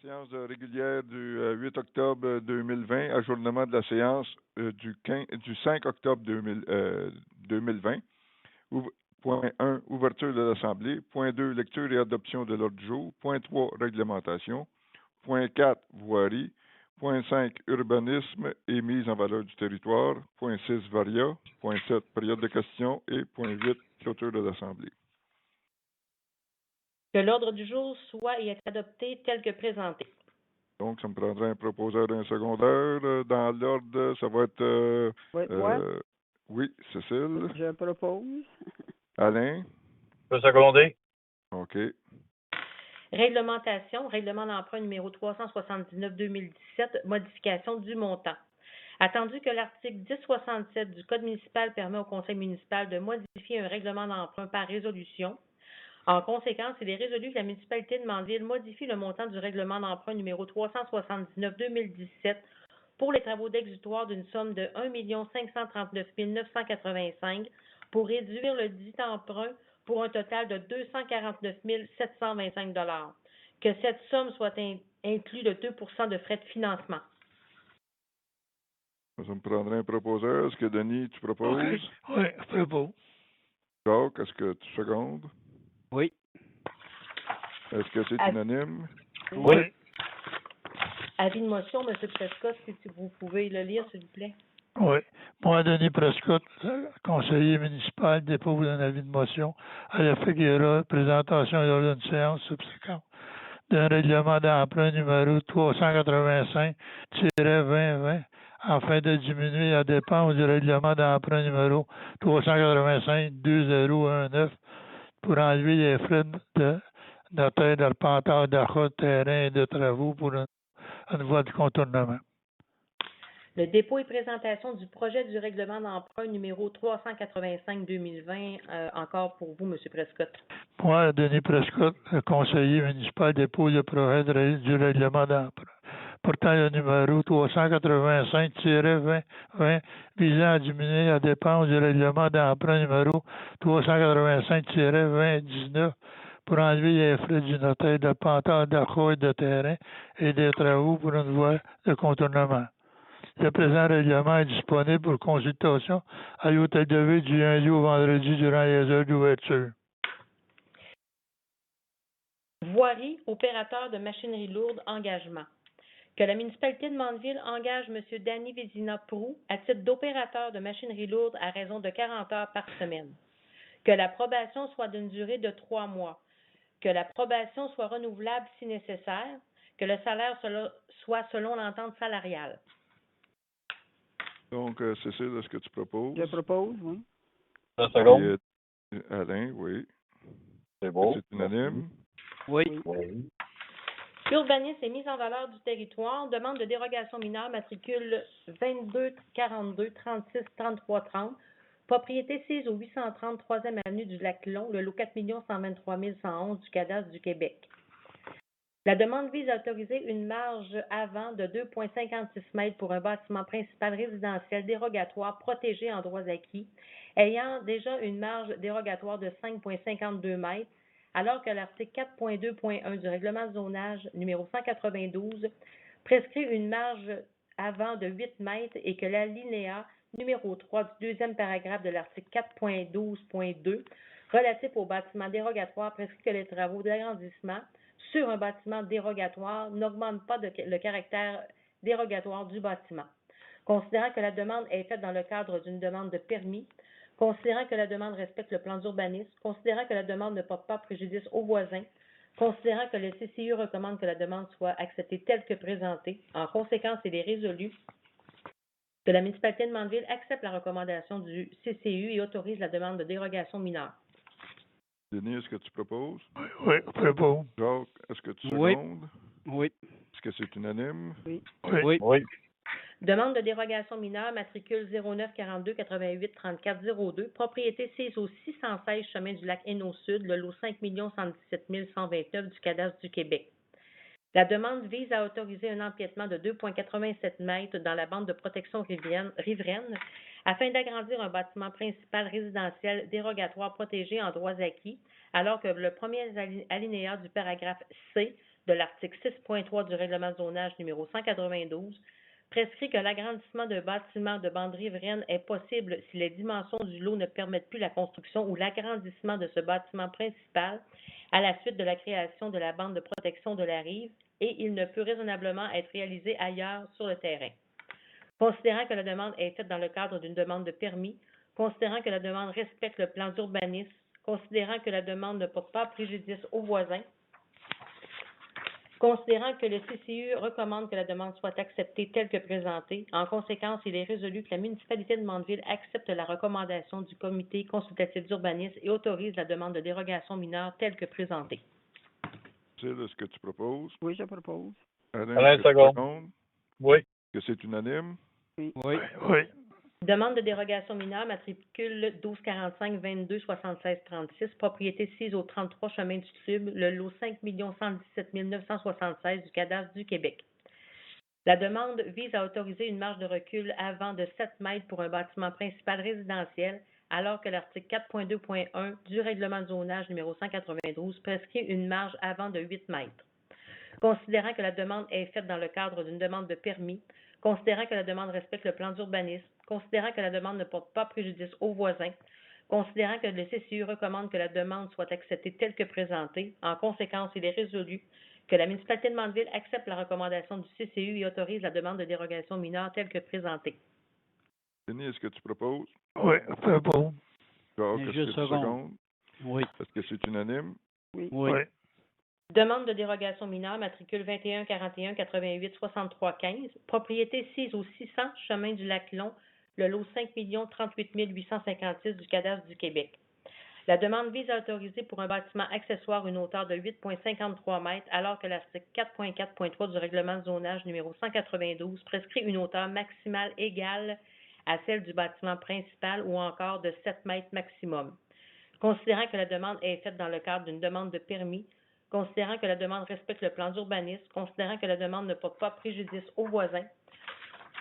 Séance régulière du 8 octobre 2020, ajournement de la séance du 5 octobre 2020. Point 1, ouverture de l'Assemblée. Point 2, lecture et adoption de l'ordre du jour. Point 3, réglementation. Point 4, voirie. Point 5, urbanisme et mise en valeur du territoire. Point 6, varia. Point 7, période de questions. Et point 8, clôture de l'Assemblée. Que l'ordre du jour soit et est adopté tel que présenté. Donc, ça me prendrait un proposeur et un secondeur. Dans l'ordre, ça va être... moi? Oui, Cécile. Je propose. Alain. Je peux seconder. OK. Réglementation, règlement d'emprunt numéro 379-2017, modification du montant. Attendu que l'article 1067 du Code municipal permet au Conseil municipal de modifier un règlement d'emprunt par résolution, en conséquence, il est résolu que la municipalité de Mandeville modifie le montant du règlement d'emprunt numéro 379-2017 pour les travaux d'exutoire d'une somme de 1 539 985 pour réduire le dit emprunt pour un total de 249 725 $. Que cette somme soit inclue de 2 % de frais de financement. Ça me prendrait un proposeur. Est-ce que Denis, tu proposes? Oui, je propose. Jacques, est-ce que tu secondes? Oui. Est-ce que c'est unanime? Oui. Avis de motion, M. Prescott, si vous pouvez le lire, s'il vous plaît. Oui. Moi, Denis Prescott, conseiller municipal, dépose un avis de motion à l'effet qu'il y aura présentation lors d'une séance subséquente d'un règlement d'emprunt numéro 385-2020 afin de diminuer la dépense du règlement d'emprunt numéro 385-2019 pour enlever les frais de notaire d'arpentage d'achat de terrain et de travaux pour une voie de contournement. Le dépôt et présentation du projet du règlement d'emprunt numéro 385-2020, encore pour vous, M. Prescott. Moi, Denis Prescott, conseiller municipal, dépose le projet du règlement d'emprunt. Portant le numéro 385-2020 visant à diminuer la dépense du règlement d'emprunt numéro 385-2019 pour enlever les frais du notaire d'arpentage d'achat de terrain et des travaux pour une voie de contournement. Le présent règlement est disponible pour consultation à l'hôtel de ville du lundi au vendredi durant les heures d'ouverture. Voirie, opérateur de machinerie lourde, engagement. Que la municipalité de Mandeville engage M. Danny Vézina-Proux à titre d'opérateur de machinerie lourde à raison de 40 heures par semaine. Que l'approbation soit d'une durée de 3 mois. Que l'approbation soit renouvelable si nécessaire. Que le salaire soit selon l'entente salariale. Donc, Cécile, est-ce que tu proposes? Je propose, oui. Je seconde. Alain, oui. C'est beau. C'est unanime? Oui. Oui. Urbanisme et mise en valeur du territoire, demande de dérogation mineure, matricule 22 42 36 33 30, propriété sise au 830 3e avenue du Lac-Long, le lot 4 123 111 du cadastre du Québec. La demande vise à autoriser une marge avant de 2,56 mètres pour un bâtiment principal résidentiel dérogatoire protégé en droits acquis, ayant déjà une marge dérogatoire de 5,52 mètres, alors que l'article 4.2.1 du règlement de zonage numéro 192 prescrit une marge avant de 8 mètres et que l'alinéa numéro 3 du deuxième paragraphe de l'article 4.12.2 relatif au bâtiment dérogatoire prescrit que les travaux d'agrandissement sur un bâtiment dérogatoire n'augmentent pas le caractère dérogatoire du bâtiment. Considérant que la demande est faite dans le cadre d'une demande de permis, considérant que la demande respecte le plan d'urbanisme, considérant que la demande ne porte pas préjudice aux voisins, considérant que le CCU recommande que la demande soit acceptée telle que présentée, en conséquence, il est résolu que la municipalité de Mandeville accepte la recommandation du CCU et autorise la demande de dérogation mineure. Denis, est-ce que tu proposes? Oui, je propose. Jacques, est-ce que tu Oui. secondes? Oui. Est-ce que c'est unanime? Oui. Oui. Oui. Demande de dérogation mineure, matricule 09 42 88 34 02, propriété sise au 616 chemin du lac Hainaut Sud, le lot 5 117 129 du cadastre du Québec. La demande vise à autoriser un empiètement de 2,87 mètres dans la bande de protection riveraine afin d'agrandir un bâtiment principal résidentiel dérogatoire protégé en droits acquis, alors que le premier alinéa du paragraphe C de l'article 6.3 du règlement de zonage numéro 192 prescrit que l'agrandissement d'un bâtiment de bande riveraine est possible si les dimensions du lot ne permettent plus la construction ou l'agrandissement de ce bâtiment principal à la suite de la création de la bande de protection de la rive et il ne peut raisonnablement être réalisé ailleurs sur le terrain. Considérant que la demande est faite dans le cadre d'une demande de permis, considérant que la demande respecte le plan d'urbanisme, considérant que la demande ne porte pas préjudice aux voisins, considérant que le CCU recommande que la demande soit acceptée telle que présentée, en conséquence, il est résolu que la municipalité de Mandeville accepte la recommandation du comité consultatif d'urbanisme et autorise la demande de dérogation mineure telle que présentée. Est-ce que tu proposes? Oui, je propose. Alain, est-ce que tu secondes? Oui. Est-ce que c'est unanime? Oui. Oui. Oui. Demande de dérogation mineure, matricule 1245-22-76-36, propriété 6 au 33 chemin du Tube, le lot 5 117 976 du cadastre du Québec. La demande vise à autoriser une marge de recul avant de 7 mètres pour un bâtiment principal résidentiel, alors que l'article 4.2.1 du règlement de zonage numéro 192 prescrit une marge avant de 8 mètres. Considérant que la demande est faite dans le cadre d'une demande de permis, considérant que la demande respecte le plan d'urbanisme, considérant que la demande ne porte pas préjudice aux voisins, considérant que le CCU recommande que la demande soit acceptée telle que présentée, en conséquence, il est résolu que la municipalité de Mandeville accepte la recommandation du CCU et autorise la demande de dérogation mineure telle que présentée. Denis, est-ce que tu proposes? Oui, c'est bon. Jacques, est-ce que tu secondes? Oui. Est-ce que c'est unanime? Oui. Oui. Demande de dérogation mineure, matricule 21 41 88 63 15, propriété 6 au 600 chemin du Lac-Long, le lot 5 38 856 du cadastre du Québec. La demande vise à autoriser pour un bâtiment accessoire une hauteur de 8,53 mètres, alors que l'article 4.4.3 du règlement de zonage numéro 192 prescrit une hauteur maximale égale à celle du bâtiment principal ou encore de 7 mètres maximum. Considérant que la demande est faite dans le cadre d'une demande de permis, considérant que la demande respecte le plan d'urbanisme, considérant que la demande ne porte pas préjudice aux voisins,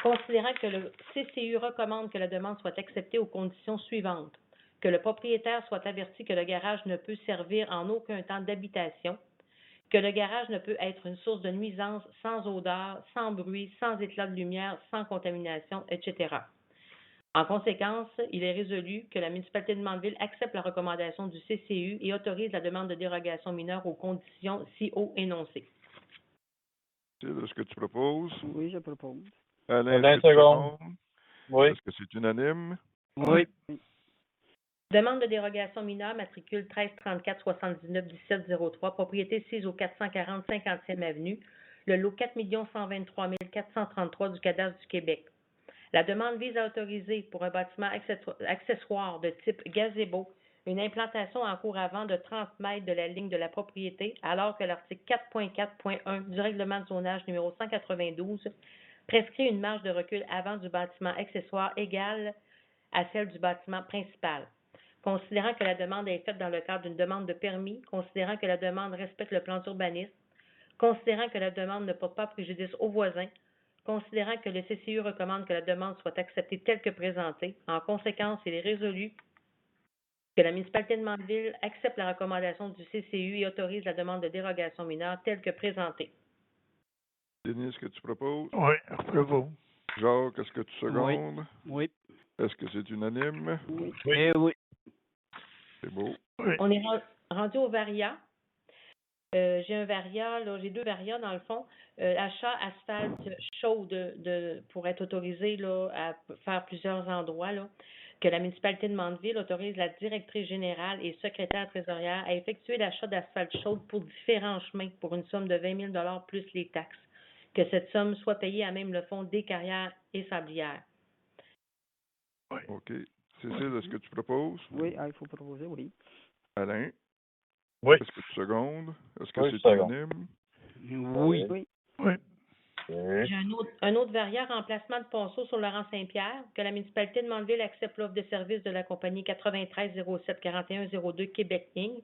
considérant que le CCU recommande que la demande soit acceptée aux conditions suivantes, que le propriétaire soit averti que le garage ne peut servir en aucun temps d'habitation, que le garage ne peut être une source de nuisance sans odeur, sans bruit, sans éclat de lumière, sans contamination, etc. En conséquence, il est résolu que la municipalité de Mandeville accepte la recommandation du CCU et autorise la demande de dérogation mineure aux conditions ci haut énoncées. Est-ce que tu proposes? Oui, je propose. Alain, est-ce que tu secondes? Oui. Est-ce que c'est unanime? Oui. Demande de dérogation mineure, matricule 1334 79 1703, propriété 6 au 440 50e avenue, le lot 4 123 433 du cadastre du Québec. La demande vise à autoriser pour un bâtiment accessoire de type gazebo une implantation en cour avant de 30 mètres de la ligne de la propriété, alors que l'article 4.4.1 du règlement de zonage numéro 192 prescrit une marge de recul avant du bâtiment accessoire égale à celle du bâtiment principal. Considérant que la demande est faite dans le cadre d'une demande de permis, considérant que la demande respecte le plan d'urbanisme, considérant que la demande ne porte pas préjudice aux voisins, considérant que le CCU recommande que la demande soit acceptée telle que présentée, en conséquence, il est résolu que la municipalité de Mandeville accepte la recommandation du CCU et autorise la demande de dérogation mineure telle que présentée. Denis, est-ce que tu proposes? Oui, c'est bon. Jacques, est-ce que tu secondes? Oui. Est-ce que c'est unanime? Oui. Oui. Oui. C'est beau. Oui. On est rendu au Varia. J'ai un Varia, là, j'ai deux Varia dans le fond. Achat asphalte chaude pour être autorisé là, à faire plusieurs endroits. Là, que la municipalité de Mandeville autorise la directrice générale et secrétaire trésorière à effectuer l'achat d'asphalte chaude pour différents chemins pour une somme de 20 000 plus les taxes. Que cette somme soit payée à même le fonds des carrières et sablières. OK. Cécile, est-ce que tu proposes? Oui, il faut proposer, oui. Alain? Oui. Est-ce que tu secondes? Est-ce que Oui, c'est je seconde. unanime? Oui. Oui. Oui. J'ai un autre variant remplacement de ponceau sur Laurent Saint-Pierre, que la municipalité de Mandeville accepte l'offre de service de la compagnie 93 07 41 02 Québec Inc.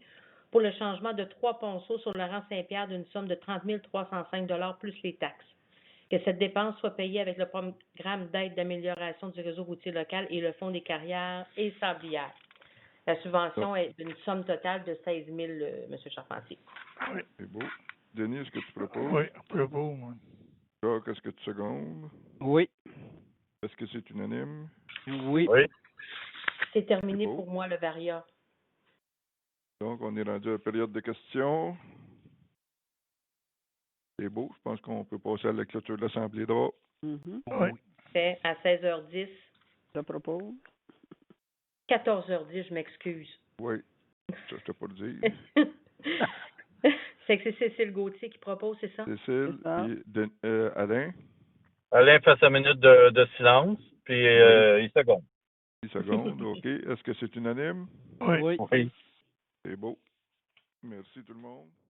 pour le changement de 3 ponceaux sur Laurent Saint-Pierre d'une somme de 30 305 plus les taxes. Que cette dépense soit payée avec le programme d'aide d'amélioration du réseau routier local et le fonds des carrières et sablières. La subvention est d'une somme totale de 16 000, M. Charpentier. C'est beau. Denis, est-ce que tu proposes? Oui, propos, moi. Jacques, est-ce que tu secondes? Oui. Est-ce que c'est unanime? Oui. Oui. C'est terminé C'est beau. pour moi, le Varia. Donc, on est rendu à la période de questions. C'est beau. Je pense qu'on peut passer à la clôture de l'Assemblée droit. Mhm. Oui. Fait à 16h10. Je propose. 14h10, je m'excuse. Oui. Ça, je t'ai pas le dire. C'est que c'est Cécile Gauthier qui propose, c'est ça? Cécile C'est ça. et Alain, Alain fait sa minute de silence, puis il seconde. 10 secondes. OK. Est-ce que c'est unanime? Oui. Oui. Oui. C'est beau. Merci tout le monde.